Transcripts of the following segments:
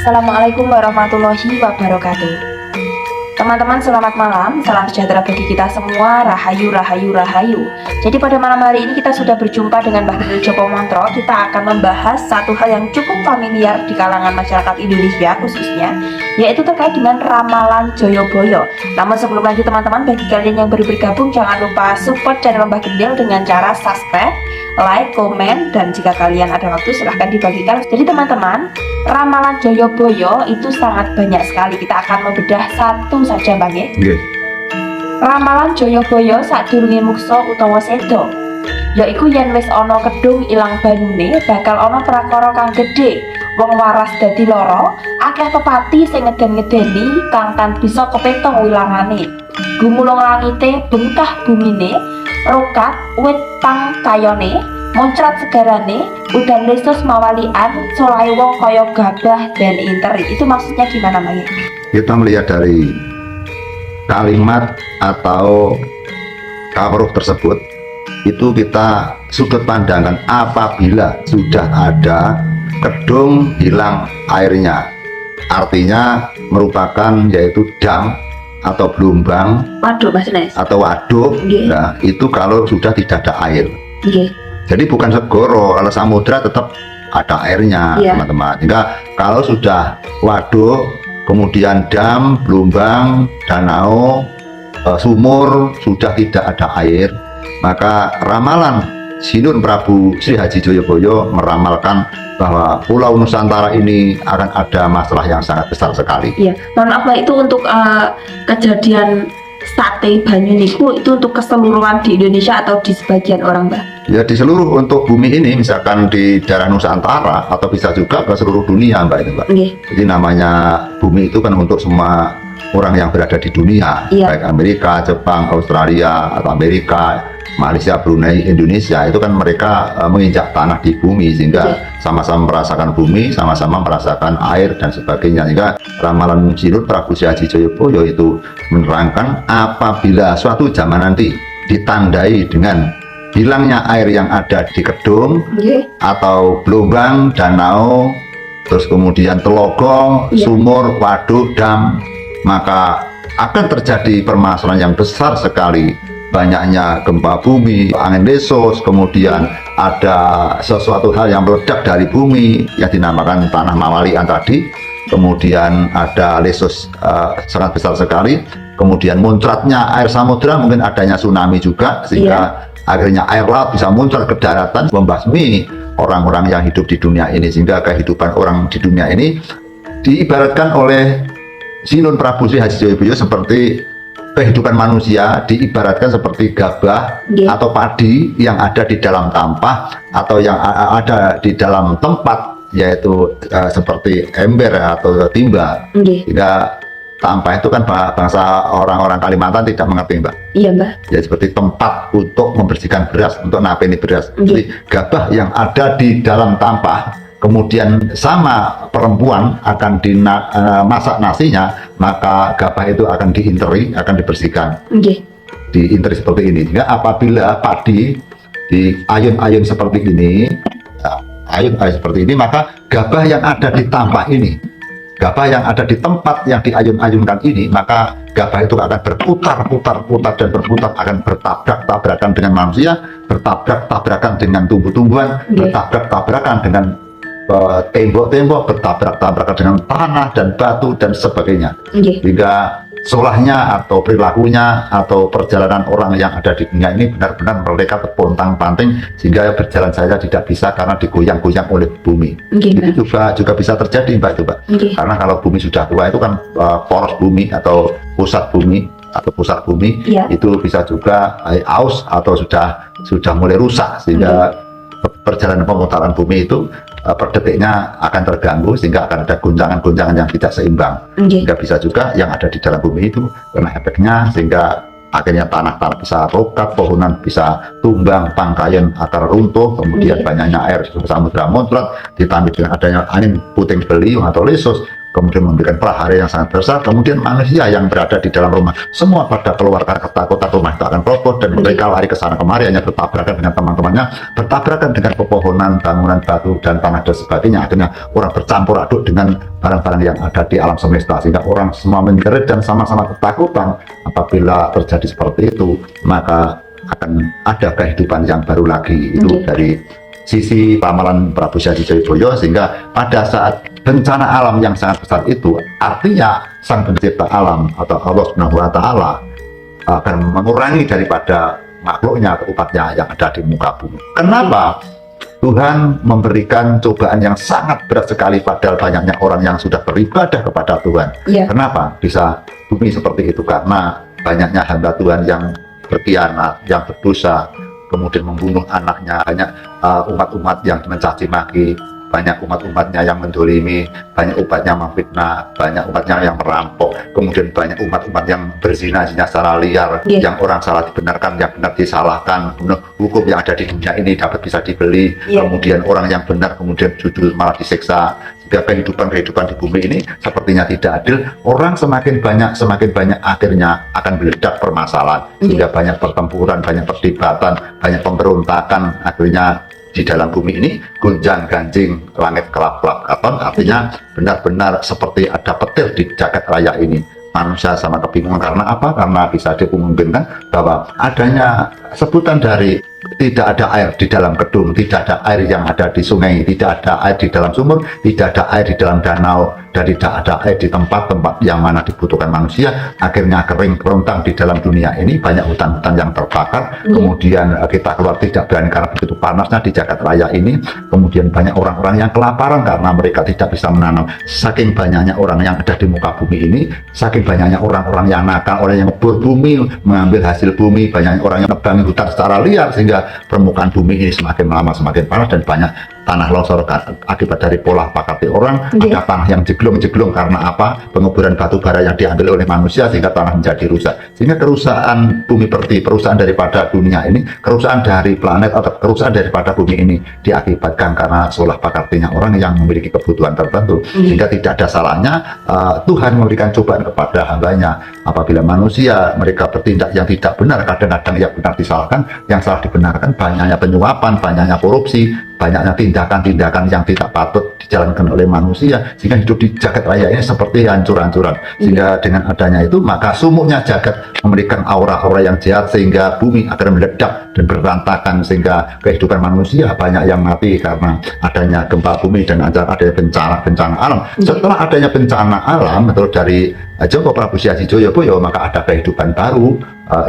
Assalamualaikum warahmatullahi wabarakatuh. Teman-teman selamat malam, salam sejahtera bagi kita semua, rahayu, rahayu, rahayu. Jadi pada malam hari ini kita sudah berjumpa dengan Mbah Gendil Joko Montro. Kita akan membahas satu hal yang cukup familiar di kalangan masyarakat Indonesia khususnya, yaitu terkait dengan ramalan Joyoboyo. Namun sebelum lanjut teman-teman, bagi kalian yang baru bergabung jangan lupa support channel Mbah Gendil dengan cara subscribe, like, komen, dan jika kalian ada waktu silahkan dibagikan. Jadi teman-teman, ramalan Joyoboyo itu sangat banyak sekali. Kita akan membedah satu saja Bang ya. Ramalan Joyoboyo sadurunge muksa utawa sedo, yaiku yen wis ana kedung ilang banune bakal ana prakara kang gedhe, wong waras dadi lara, akeh pepati sing ngeden-ngedeni kang tan bisa kepetong wilangane. Gumulung langite bengkah bumine, rokat wit pang kayone, muncrat segarane, udan lesus mawalian, solahe wong kaya gabah dan interi. Itu maksudnya gimana Bang? Kita melihat dari kalimat atau kawruh tersebut, itu kita sudut pandangkan apabila sudah ada kedung hilang airnya, artinya merupakan yaitu dam atau gelombang atau waduk. Nah, itu kalau sudah tidak ada air. Jadi bukan segoro, kalau samudra tetap ada airnya teman-teman. Sehingga kalau sudah waduk, kemudian dam, gelombang, danau, sumur sudah tidak ada air, maka ramalan Sinun Prabu Sri Haji Joyoboyo meramalkan bahwa Pulau Nusantara ini akan ada masalah yang sangat besar sekali. Iya, mohon maaf Mbak, itu untuk kejadian sate banyu niku itu untuk keseluruhan di Indonesia atau di sebagian orang Mbak? Ya di seluruh untuk bumi ini, misalkan di daerah Nusantara atau bisa juga ke seluruh dunia Mbak itu Mbak. Jadi namanya bumi itu kan untuk semua orang yang berada di dunia, baik Amerika, Jepang, Australia atau Amerika, Malaysia, Brunei, Indonesia, itu kan mereka menginjak tanah di bumi sehingga sama-sama merasakan bumi, sama-sama merasakan air dan sebagainya. Sehingga ramalan Sinun Prabu Sri Haji Joyoboyo itu menerangkan apabila suatu zaman nanti ditandai dengan hilangnya air yang ada di kedung atau gelombang, danau, terus kemudian telogo, sumur, waduk, dam, maka akan terjadi permasalahan yang besar sekali. Banyaknya gempa bumi, angin lesus, kemudian ada sesuatu hal yang meledak dari bumi yang dinamakan tanah mawalian tadi, kemudian ada lesus sangat besar sekali, kemudian muncratnya air samudra, mungkin adanya tsunami juga, sehingga akhirnya air laut bisa muncrat ke daratan membasmi orang-orang yang hidup di dunia ini, sehingga kehidupan orang di dunia ini diibaratkan oleh Sinun Prabu Sri Haji Joyoboyo seperti kehidupan manusia diibaratkan seperti gabah atau padi yang ada di dalam tampah atau yang ada di dalam tempat, yaitu seperti ember atau timba. Sehingga tampah itu kan bangsa orang-orang Kalimantan tidak mengerti Mbak. Iya Mbak. Ya seperti tempat untuk membersihkan beras, untuk napeni beras. Jadi gabah yang ada di dalam tampah, kemudian sama perempuan akan dimasak nasinya, maka gabah itu akan diinteri, akan dibersihkan. Diinteri seperti ini. Sehingga apabila padi di ayun-ayun seperti ini, ayun-ayun seperti ini, maka gabah yang ada di tampah ini, gabah yang ada di tempat yang diayun-ayunkan ini, maka gabah itu akan berputar-putar dan berputar, akan bertabrak-tabrakan dengan manusia, bertabrak-tabrakan dengan tumbuh-tumbuhan, bertabrak-tabrakan dengan tembok-tembok, bertabrak-tabrakan dengan tanah dan batu dan sebagainya. Sehingga solahnya atau perilakunya atau perjalanan orang yang ada di dunia ini benar-benar mereka terpontang-panting sehingga berjalan saja tidak bisa karena digoyang-goyang oleh bumi. Itu juga bisa terjadi Mbak itu Mbak. Karena kalau bumi sudah tua itu kan poros bumi atau pusat bumi itu bisa juga aus atau sudah mulai rusak, sehingga perjalanan pemutaran bumi itu per detiknya akan terganggu sehingga akan ada goncangan-goncangan yang tidak seimbang. Sehingga bisa juga yang ada di dalam bumi itu kena efeknya sehingga akhirnya tanah-tanah bisa rokat, pohonan bisa tumbang, pangkayan akar runtuh, kemudian banyaknya air samudra muncrat ditambah dengan adanya angin puting beliung atau lesus, kemudian memberikan prahara yang sangat besar, kemudian manusia yang berada di dalam rumah semua pada keluar karena ketakutan rumah itu akan roboh, dan mereka lari ke sana kemari hanya bertabrakan dengan teman-temannya, bertabrakan dengan pepohonan, bangunan batu dan tanah dan sebagainya. Akhirnya orang bercampur aduk dengan barang-barang yang ada di alam semesta, sehingga orang semua menjerit dan sama-sama ketakutan. Apabila terjadi seperti itu, maka akan ada kehidupan yang baru lagi. Itu dari sisi ramalan Prabu Syadi Joyoboyo, sehingga pada saat bencana alam yang sangat besar itu, artinya sang pencipta alam atau Allah Subhanahu wa Ta'ala akan mengurangi daripada makhluknya atau umatnya yang ada di muka bumi. Kenapa? Tuhan memberikan cobaan yang sangat berat sekali, padahal banyaknya orang yang sudah beribadah kepada Tuhan. Kenapa bisa bumi seperti itu? Karena banyaknya hamba Tuhan yang berkhianat, yang berdosa, kemudian membunuh anaknya, banyak umat-umat yang mencaci maki, banyak umat-umatnya yang mendolimi, banyak umatnya memfitnah, banyak umatnya yang merampok, kemudian banyak umat-umat yang berzina-zina secara liar, yang orang salah dibenarkan, yang benar disalahkan, hukum yang ada di dunia ini dapat bisa dibeli, kemudian orang yang benar kemudian jujur malah disiksa. Kehidupan di bumi ini sepertinya tidak adil. Orang semakin banyak akhirnya akan meledak permasalahan, sehingga banyak pertempuran, banyak perdebatan, banyak pemberontakan. Akhirnya di dalam bumi ini gunjang ganjing, langit kelap-kelap katon. Artinya benar-benar seperti ada petir di jagat raya ini. Manusia sama kebingungan karena apa? Karena bisa dimungkinkan bahwa adanya sebutan dari tidak ada air di dalam kedung, tidak ada air yang ada di sungai, tidak ada air di dalam sumur, tidak ada air di dalam danau, dan tidak ada air di tempat-tempat yang mana dibutuhkan manusia. Akhirnya kering kerontang di dalam dunia ini, banyak hutan-hutan yang terbakar, kemudian kita keluar tidak berani karena begitu panasnya di jagat raya ini, kemudian banyak orang-orang yang kelaparan karena mereka tidak bisa menanam. Saking banyaknya orang yang ada di muka bumi ini, saking banyaknya orang-orang yang nakal, orang yang ngebor bumi, mengambil hasil bumi, banyak orang yang nebangi hutan secara liar, sehingga permukaan bumi ini semakin lama semakin panas, dan banyak tanah longsor akibat dari pola pakati orang. Ada tanah yang jeglong karena apa? Penguburan batu bara yang diambil oleh manusia, sehingga tanah menjadi rusak. Sehingga kerusakan bumi perti, kerusakan daripada dunia ini, kerusakan dari planet atau kerusakan daripada bumi ini diakibatkan karena solah pakatinya orang yang memiliki kebutuhan tertentu. Sehingga tidak ada salahnya Tuhan memberikan cobaan kepada hambanya. Apabila manusia mereka bertindak yang tidak benar, kadang-kadang yang benar disalahkan, yang salah dibenarkan. Banyaknya penyuapan, banyaknya korupsi, banyaknya tindakan-tindakan yang tidak patut dijalankan oleh manusia, sehingga hidup di jagat raya ini seperti hancur-hancuran. Sehingga dengan adanya itu, maka sumuknya jagat memberikan aura-aura yang jahat, sehingga bumi akan meledak dan berantakan, sehingga kehidupan manusia banyak yang mati karena adanya gempa bumi dan adanya bencana alam. Setelah adanya bencana alam, menurut dari Joko Prabu Syadi Joyoboyo, maka ada kehidupan baru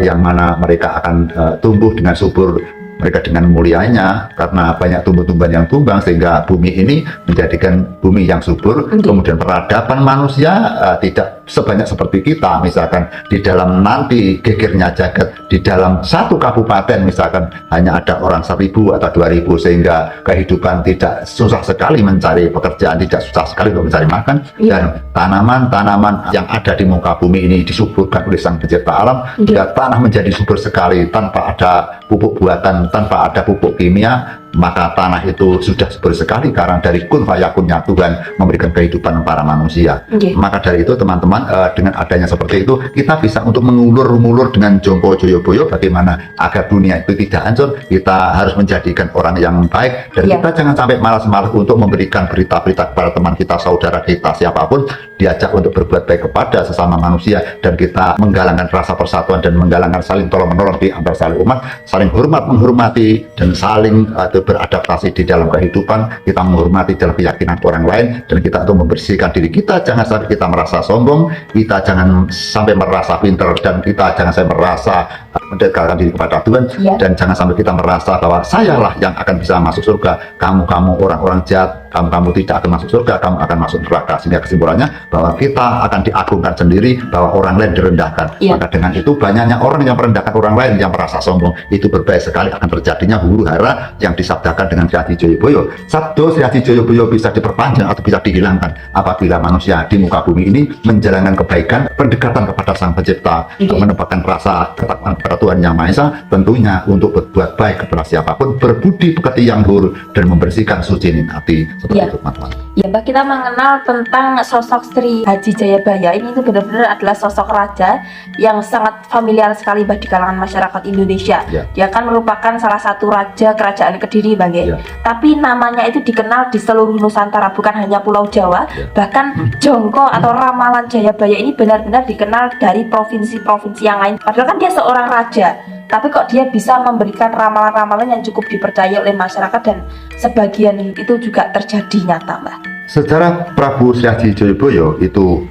yang mana mereka akan tumbuh dengan subur, mereka dengan mulianya, karena banyak tumbuh-tumbuhan yang tumbang, sehingga bumi ini menjadikan bumi yang subur. Kemudian peradaban manusia tidak sebanyak seperti kita, misalkan di dalam nanti gegernya jagat, di dalam satu kabupaten misalkan hanya ada orang 1000 atau 2000, sehingga kehidupan tidak susah sekali mencari pekerjaan, tidak susah sekali untuk mencari makan, dan tanaman-tanaman yang ada di muka bumi ini disuburkan oleh Sang Pencipta alam, sehingga tanah menjadi subur sekali tanpa ada pupuk buatan, tanpa ada pupuk kimia. Maka tanah itu sudah subur sekali karena dari kun fayakunnya Tuhan memberikan kehidupan para manusia. Maka dari itu teman-teman, dengan adanya seperti itu, kita bisa untuk mengulur-ulur dengan Joko Joyoboyo bagaimana agar dunia itu tidak hancur. Kita harus menjadikan orang yang baik, dan kita jangan sampai malas-malas untuk memberikan berita-berita kepada teman kita, saudara kita, siapapun, diajak untuk berbuat baik kepada sesama manusia, dan kita menggalangkan rasa persatuan dan menggalangkan saling tolong-menolong di antara saling umat, saling hormat menghormati, dan saling beradaptasi di dalam kehidupan. Kita menghormati dalam keyakinan orang lain, dan kita untuk membersihkan diri kita. Jangan sampai kita merasa sombong, kita jangan sampai merasa pintar, dan kita jangan sampai merasa mendekatkan diri kepada Tuhan, dan jangan sampai kita merasa bahwa sayalah yang akan bisa masuk surga, kamu orang-orang jahat, kamu tidak akan masuk surga, kamu akan masuk neraka. Sehingga kesimpulannya bahwa kita akan diagungkan sendiri, bahwa orang lain direndahkan. Maka dengan itu banyaknya orang yang merendahkan orang lain, yang merasa sombong, itu berbahaya sekali. Akan terjadinya huru hara yang disabdakan dengan Syadi Joyoboyo. Sabdo Syadi Joyoboyo bisa diperpanjang atau bisa dihilangkan apabila manusia di muka bumi ini menjalankan kebaikan, pendekatan kepada Sang Pencipta, menempatkan rasa ketakwaan kepada Tuhan Yang Maha Esa tentunya untuk berbuat baik kepada siapapun, berbudi pekerti yang luhur dan membersihkan suci hati seperti itu teman-teman. Ya Mbak, kita mengenal tentang sosok Sri Haji Jayabaya ini, itu benar-benar adalah sosok raja yang sangat familiar sekali di kalangan masyarakat Indonesia. Dia kan merupakan salah satu raja kerajaan Kediri Bang. Tapi namanya itu dikenal di seluruh Nusantara, bukan hanya Pulau Jawa. Bahkan Jongko atau ramalan Jayabaya ini benar-benar dikenal dari provinsi-provinsi yang lain. Padahal kan dia seorang raja, tapi kok dia bisa memberikan ramalan-ramalan yang cukup dipercaya oleh masyarakat, dan sebagian itu juga terjadi nyata Mbak. Sejarah Prabu Sri Haji Jayabaya itu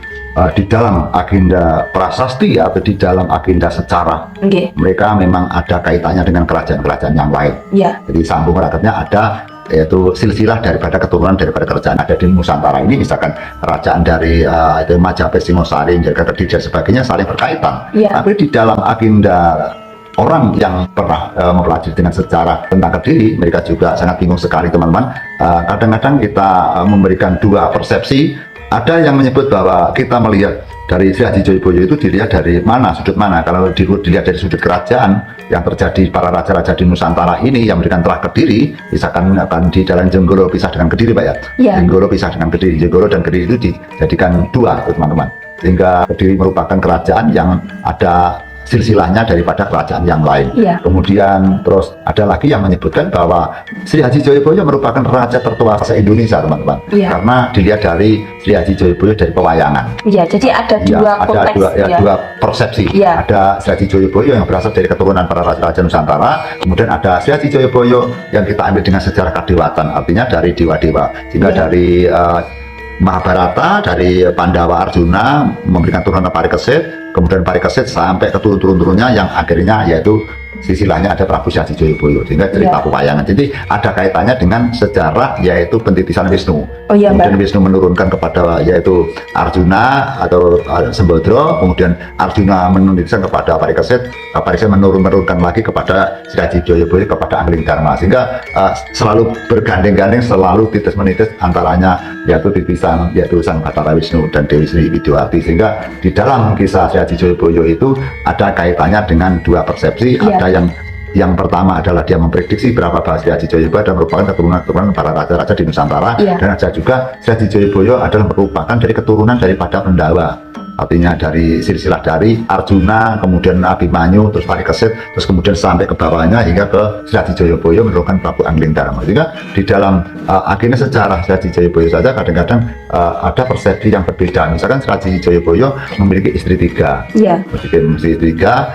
di dalam agenda prasasti atau di dalam agenda sejarah, mereka memang ada kaitannya dengan kerajaan-kerajaan yang lain. Jadi sambung eratnya ada, yaitu silsilah daripada keturunan daripada kerajaan ada di Nusantara ini, misalkan kerajaan dari itu Majapahit, Singosari, Jaga Kediri dan sebagainya saling berkaitan. Tapi di dalam agenda orang yang pernah mempelajari dengan sejarah tentang Kediri, mereka juga sangat bingung sekali teman-teman. Kadang-kadang kita memberikan dua persepsi. Ada yang menyebut bahwa kita melihat dari Sri Haji Jayabaya itu dilihat dari mana, sudut mana. Kalau dilihat dari sudut kerajaan yang terjadi para raja-raja di Nusantara ini yang memberikan telah Kediri, misalkan akan di Jalan Jenggolo pisah dengan Kediri Pak ya. Jenggolo pisah dengan Kediri, Jenggolo dan Kediri itu dijadikan dua teman-teman, sehingga Kediri merupakan kerajaan yang ada silsilahnya daripada kerajaan yang lain. Kemudian terus ada lagi yang menyebutkan bahwa Sri Haji Jayabaya merupakan raja tertua se-Indonesia teman-teman, karena dilihat dari Sri Haji Jayabaya dari pewayangan. Jadi ada dua konteks, dua persepsi. Ada Sri Haji Jayabaya yang berasal dari keturunan para raja-raja Nusantara, kemudian ada Sri Haji Jayabaya yang kita ambil dengan sejarah kadewatan, artinya dari dewa-dewa, sehingga dari Mahabharata, dari Pandawa Arjuna memberikan turunan Parikesit, kemudian Parikesit sampai ke turun-turun-turunnya yang akhirnya yaitu silsilahnya ada Prabu Sri Haji Jayabaya, sehingga cerita pewayangan. Jadi ada kaitannya dengan sejarah, yaitu pentitisan Wisnu. Kemudian Wisnu menurunkan kepada yaitu Arjuna atau Sembadra, kemudian Arjuna menitipkan kepada Parikesit, Parikesit menurunkan lagi kepada Sri Haji Jayabaya kepada Angling Dharma, sehingga selalu bergandeng-gandeng, selalu titis-menitis antaranya yaitu titisan yaitu Sang Batara Wisnu dan Dewi Sri Widyawati, sehingga di dalam kisah Sri Haji Jayabaya itu ada kaitannya dengan dua persepsi. Ada yang pertama adalah dia memprediksi berapa bahasa Sri Haji Jayabaya dan merupakan keturunan para raja-raja di Nusantara, dan ada juga Sri Haji Jayabaya adalah merupakan dari keturunan daripada Pandawa, artinya dari silsilah dari Arjuna, kemudian Abimanyu, terus Parikesit, terus kemudian sampai ke bawahnya hingga ke Sri Haji Jayabaya menurunkan Prabu Angling Dharma. Sehingga di dalam akhirnya sejarah Sri Haji Jayabaya saja kadang-kadang ada persepsi yang berbeda. Misalkan Sri Haji Jayabaya memiliki istri tiga,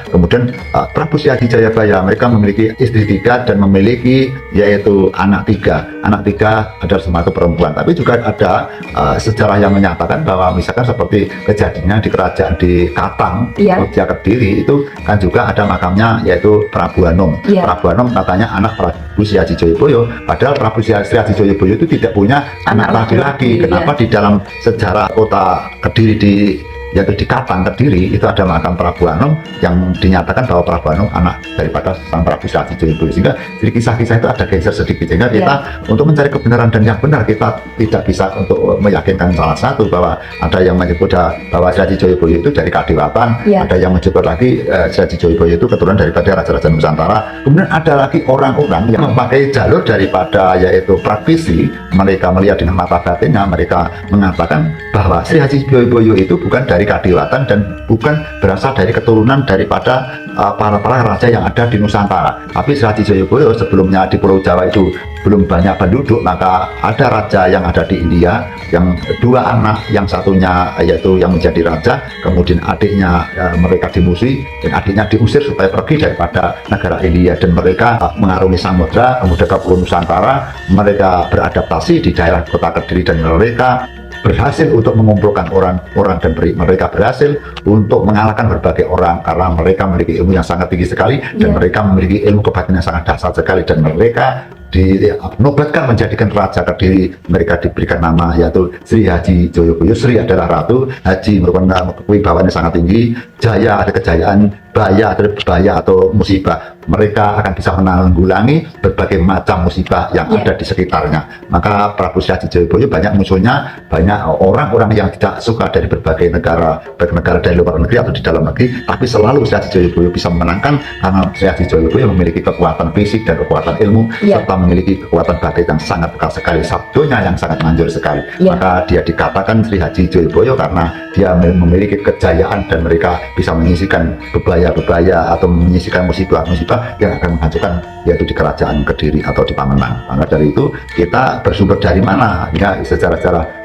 kemudian Prabu Sri Haji Jayabaya mereka memiliki istri tiga dan memiliki yaitu anak tiga. Anak tiga adalah semata perempuan. Tapi juga ada sejarah yang menyatakan bahwa misalkan seperti kejadian di kerajaan di Katang, Jogja Kediri itu kan juga ada makamnya yaitu Prabu Anom. Prabu Anom katanya anak Prabu Sri Haji Jayabaya, padahal Prabu Sri Haji Jayabaya itu tidak punya anak laki-laki. Kenapa di dalam sejarah kota Kediri yaitu di Katang Kediri itu ada makam Prabu Anom yang dinyatakan bahwa Prabu Anom anak daripada Sang Prabu Sri Haji Jayabaya, sehingga di kisah-kisah itu ada geser sedikit, sehingga kita untuk mencari kebenaran dan yang benar kita tidak bisa untuk meyakinkan salah satu bahwa ada yang menyebut bahwa Sri Haji Jayabaya itu dari kadewatan, ada yang menyebut lagi Sri Haji Jayabaya itu keturunan daripada raja-raja Nusantara, kemudian ada lagi orang-orang yang memakai jalur daripada yaitu praktisi, mereka melihat dengan mata batinnya, mereka mengatakan bahwa Sri Haji Jayabaya itu bukan dari kadewatan dan bukan berasal dari keturunan daripada para raja yang ada di Nusantara. Tapi Sri Haji Jayabaya sebelumnya di Pulau Jawa itu belum banyak penduduk, maka ada raja yang ada di India yang dua anak, yang satunya yaitu yang menjadi raja, kemudian adiknya mereka dimusuhi dan adiknya diusir supaya pergi daripada negara India, dan mereka mengarungi samudra kemudian ke Pulau Nusantara. Mereka beradaptasi di daerah kota Kediri dan mereka berhasil untuk mengumpulkan orang-orang dan mereka berhasil untuk mengalahkan berbagai orang karena mereka memiliki ilmu yang sangat tinggi sekali dan mereka memiliki ilmu kebatinan yang sangat dasar sekali, dan mereka dinobatkan menjadikan raja Kediri. Mereka diberikan nama yaitu Sri Haji Jayabaya. Sri adalah ratu, Haji merupakan kewibawaan yang sangat tinggi, Jaya ada kejayaan, bahaya atau musibah, mereka akan bisa menanggulangi berbagai macam musibah yang ada di sekitarnya. Maka Prabu Sri Haji Jayabaya banyak musuhnya, banyak orang-orang yang tidak suka dari berbagai negara, baik negara dari luar negeri atau di dalam negeri, tapi selalu Sri Haji Jayabaya bisa memenangkan karena Sri Haji Jayabaya memiliki kekuatan fisik dan kekuatan ilmu, serta memiliki kekuatan batin yang sangat bekal sekali, sabdonya yang sangat manjur sekali. Maka dia dikatakan Sri Haji Jayabaya karena dia memiliki kejayaan dan mereka bisa menyisikan bebaya-bebaya atau menyisikan musibah-musibah yang akan menghancurkan, yaitu di kerajaan Kediri atau di Pamenang. Maka dari itu kita bersumber dari mana? Ya secara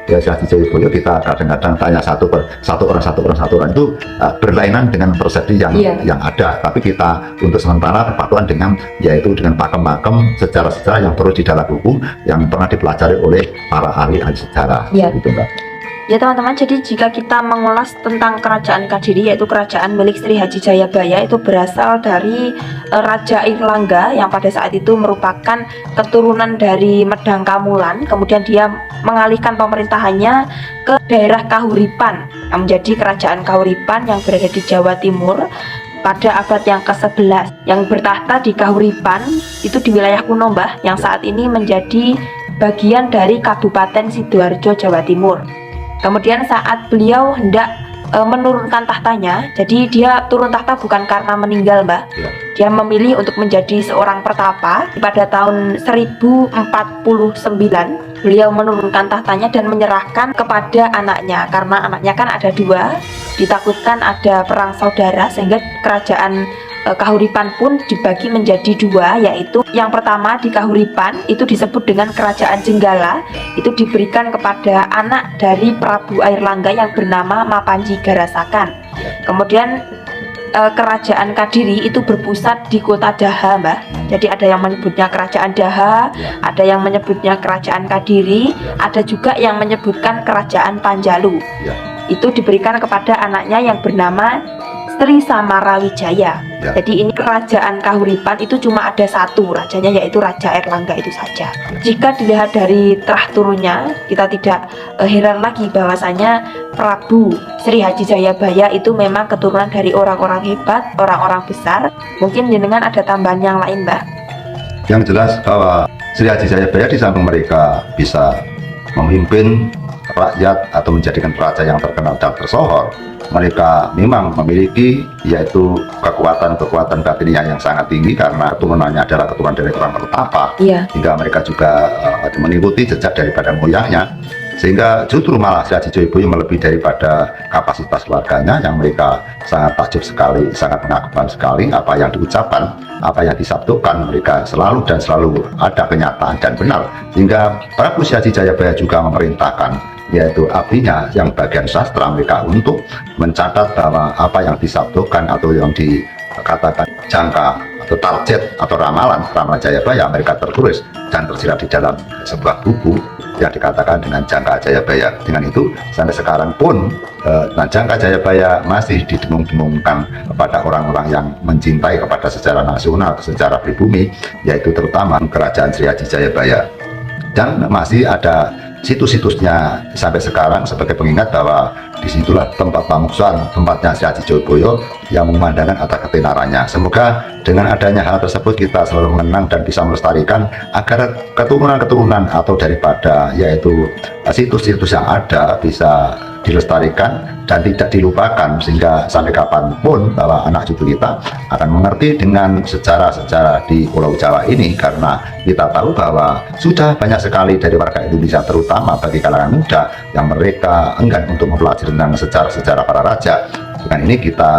ya Sri Haji Jayabaya kita kadang-kadang tanya satu orang itu berlainan dengan persepsi yang ada. Tapi kita untuk sementara berpatokan dengan yaitu dengan pakem-pakem sejarah-sejarah yang terus di dalam buku yang pernah dipelajari oleh para ahli sejarah. Gitu, Mbak. Ya teman-teman, jadi jika kita mengulas tentang kerajaan Kediri, yaitu kerajaan milik Sri Haji Jayabaya, itu berasal dari Raja Airlangga yang pada saat itu merupakan keturunan dari Medang Kamulan. Kemudian dia mengalihkan pemerintahannya ke daerah Kahuripan yang menjadi kerajaan Kahuripan yang berada di Jawa Timur pada abad yang ke-11. Yang bertahta di Kahuripan itu di wilayah kuno, Mbah, yang saat ini menjadi bagian dari Kabupaten Sidoarjo, Jawa Timur. Kemudian saat beliau hendak menurunkan tahtanya, jadi dia turun tahta bukan karena meninggal, Mbak. Dia memilih untuk menjadi seorang pertapa. Pada tahun 1049 beliau menurunkan tahtanya dan menyerahkan kepada anaknya, karena anaknya kan ada dua, ditakutkan ada perang saudara, sehingga kerajaan Kahuripan pun dibagi menjadi dua, yaitu yang pertama di Kahuripan itu disebut dengan Kerajaan Jenggala, itu diberikan kepada anak dari Prabu Airlangga yang bernama Mapanji Garasakan. Kemudian Kerajaan Kediri itu berpusat di kota Daha, Mbah. Jadi ada yang menyebutnya Kerajaan Daha, ada yang menyebutnya Kerajaan Kediri, ada juga yang menyebutkan Kerajaan Panjalu. Itu diberikan kepada anaknya yang bernama Sri Samarawijaya. Jadi ini kerajaan Kahuripan itu cuma ada satu rajanya, yaitu Raja Airlangga itu saja. Jika dilihat dari terah turunnya, kita tidak heran lagi bahwasanya Prabu Sri Haji Jayabaya itu memang keturunan dari orang-orang hebat, orang-orang besar. Mungkin jenengan ada tambahan yang lain, Mbah? Yang jelas bahwa Sri Haji Jayabaya di samping mereka bisa memimpin rakyat atau menjadikan raja yang terkenal dan tersohor, mereka memang memiliki yaitu kekuatan batinnya yang sangat tinggi karena keturunannya adalah keturunan dari orang pertapa, hingga mereka juga mengikuti jejak daripada moyangnya, sehingga justru malah Sri Haji Jayabaya melebihi daripada kapasitas keluarganya yang mereka sangat takjub sekali, sangat mengagumkan sekali apa yang diucapkan, apa yang disabdakan, mereka selalu ada kenyataan dan benar, sehingga Prabu Sri Haji Jayabaya juga memerintahkan yaitu abdinya yang bagian sastra mereka untuk mencatat bahwa apa yang disabdakan atau yang dikatakan jangka atau target atau ramalan Jayabaya mereka tertulis dan tersirat di dalam sebuah buku yang dikatakan dengan Jangka Jayabaya. Dengan itu sampai sekarang pun Jangka Jayabaya masih didengung-dengungkan kepada orang-orang yang mencintai kepada sejarah nasional, sejarah pribumi, yaitu terutama Kerajaan Sri Haji Jayabaya. Dan masih ada situs-situsnya sampai sekarang sebagai pengingat bahwa disitulah tempat pamuksan, tempatnya Sri Haji Jayabaya yang memandangkan atas ketenarannya. Semoga dengan adanya hal tersebut kita selalu mengenang dan bisa melestarikan agar keturunan-keturunan atau daripada yaitu situs-situs yang ada bisa dilestarikan dan tidak dilupakan, sehingga sampai kapanpun bahwa anak cucu kita akan mengerti dengan sejarah-sejarah di Pulau Jawa ini, karena kita tahu bahwa sudah banyak sekali dari warga Indonesia terutama bagi kalangan muda yang mereka enggan untuk mempelajari tentang sejarah-sejarah para raja. Dengan ini kita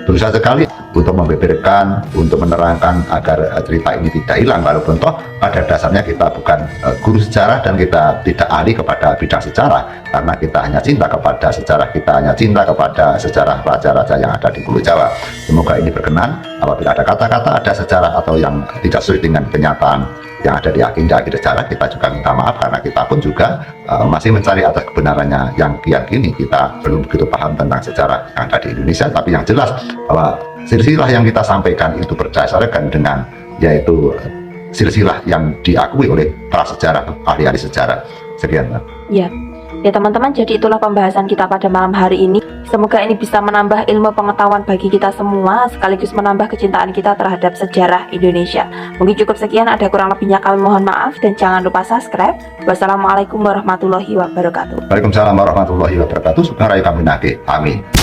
berusaha sekali untuk membeberkan, untuk menerangkan agar cerita ini tidak hilang, walaupun toh pada dasarnya kita bukan guru sejarah dan kita tidak ahli kepada bidang sejarah, karena kita hanya cinta kepada sejarah, kita hanya cinta kepada sejarah raja-raja yang ada di Pulau Jawa. Semoga ini berkenan. Apabila ada kata-kata, ada sejarah atau yang tidak sesuai dengan kenyataan yang ada di agenda sejarah, kita juga minta maaf, karena kita pun juga masih mencari atas kebenarannya yang kian kini kita belum begitu paham tentang sejarah yang ada di Indonesia. Tapi yang jelas bahwa silsilah yang kita sampaikan itu berdasarkan dengan yaitu silsilah yang diakui oleh para sejarah, ahli-ahli sejarah. Sekian, Mbak. Ya teman-teman, jadi itulah pembahasan kita pada malam hari ini. Semoga ini bisa menambah ilmu pengetahuan bagi kita semua, sekaligus menambah kecintaan kita terhadap sejarah Indonesia. Mungkin cukup sekian, ada kurang lebihnya kami mohon maaf, dan jangan lupa subscribe. Wassalamualaikum warahmatullahi wabarakatuh. Waalaikumsalam warahmatullahi wabarakatuh. Subhanallah kami nake. Amin.